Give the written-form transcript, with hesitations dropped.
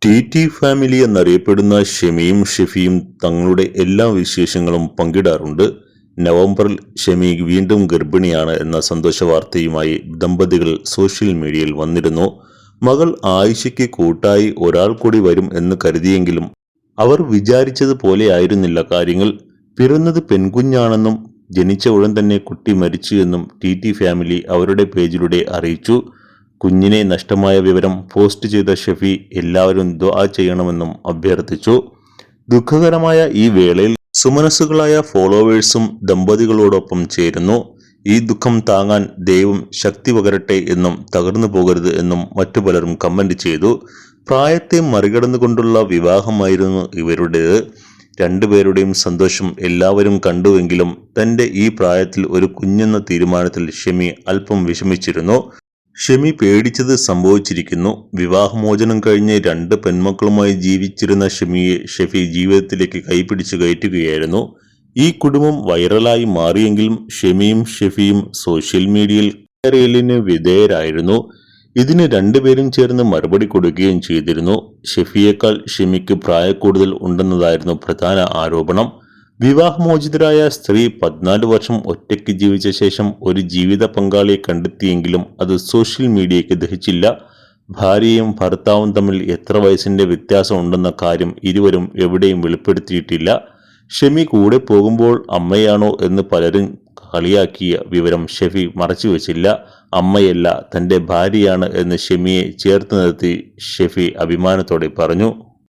T family എന്നറിയപ്പെടുന്ന ഷെമിയും ഷെഫിയും തങ്ങളുടെ എല്ലാ വിശേഷങ്ങളും പങ്കിടാറുണ്ട്. നവംബറിൽ ഷെമി വീണ്ടും ഗർഭിണിയാണ് എന്ന സന്തോഷ വാർത്തയുമായി ദമ്പതികൾ സോഷ്യൽ മീഡിയയിൽ വന്നിരുന്നു. മകൾ ആയിഷയ്ക്ക് കൂട്ടായി ഒരാൾ കൂടി വരും എന്ന് കരുതിയെങ്കിലും അവർ വിചാരിച്ചതുപോലെയായിരുന്നില്ല കാര്യങ്ങൾ. പിറന്നത് പെൺകുഞ്ഞാണെന്നും ജനിച്ച ഉടൻ തന്നെ കുട്ടി മരിച്ചു എന്നും ടി ഫാമിലി അവരുടെ പേജിലൂടെ അറിയിച്ചു. കുഞ്ഞിനെ നഷ്ടമായ വിവരം പോസ്റ്റ് ചെയ്ത ഷെഫി എല്ലാവരും ദുആ ചെയ്യണമെന്നും അഭ്യർത്ഥിച്ചു. ദുഃഖകരമായ ഈ വേളയിൽ സുമനസ്സുകളായ ഫോളോവേഴ്സും ദമ്പതികളോടൊപ്പം ചേരുന്നു. ഈ ദുഃഖം താങ്ങാൻ ദൈവം ശക്തി പകരട്ടെ എന്നും തകർന്നു പോകരുത് എന്നും മറ്റു പലരും കമന്റ് ചെയ്തു. പ്രായത്തെ മറികടന്നുകൊണ്ടുള്ള വിവാഹമായിരുന്നു ഇവരുടേത്. രണ്ടുപേരുടെയും സന്തോഷം എല്ലാവരും കണ്ടുവെങ്കിലും തന്റെ ഈ പ്രായത്തിൽ ഒരു കുഞ്ഞെന്ന തീരുമാനത്തിൽ ഷെമി അല്പം വിഷമിച്ചിരുന്നു. ഷെമി പേടിച്ചത് സംഭവിച്ചിരിക്കുന്നു. വിവാഹമോചനം കഴിഞ്ഞ് 2 പെൺമക്കളുമായി ജീവിച്ചിരുന്ന ഷെമിയെ ഷെഫി ജീവിതത്തിലേക്ക് കൈപിടിച്ചു കയറ്റുകയായിരുന്നു. ഈ കുടുംബം വൈറലായി മാറിയെങ്കിലും ഷെമിയും ഷെഫിയും സോഷ്യൽ മീഡിയയിൽ കരയിലിന് വിധേയരായിരുന്നു. ഇതിന് രണ്ടുപേരും ചേർന്ന് മറുപടി കൊടുക്കുകയും ചെയ്തിരുന്നു. ഷെഫിയേക്കാൾ ഷെമിക്ക് പ്രായക്കൂടുതൽ ഉണ്ടെന്നതായിരുന്നു പ്രധാന ആരോപണം. വിവാഹമോചിതരായ സ്ത്രീ 14 വർഷം ഒറ്റയ്ക്ക് ജീവിച്ച ശേഷം ഒരു ജീവിത പങ്കാളിയെ കണ്ടെത്തിയെങ്കിലും അത് സോഷ്യൽ മീഡിയയ്ക്ക് ദഹിച്ചില്ല. ഭാര്യയും ഭർത്താവും തമ്മിൽ എത്ര വയസ്സിന്റെ വ്യത്യാസം ഉണ്ടെന്ന കാര്യം ഇരുവരും എവിടെയും വെളിപ്പെടുത്തിയിട്ടില്ല. ഷെമി കൂടെ പോകുമ്പോൾ അമ്മയാണോ എന്ന് പലരും കളിയാക്കിയ വിവരം ഷെഫി മറച്ചുവെച്ചില്ല. അമ്മയല്ല, തന്റെ ഭാര്യയാണ് എന്ന് ഷെമിയെ ചേർത്ത് നിർത്തി ഷെഫി അഭിമാനത്തോടെ പറഞ്ഞു.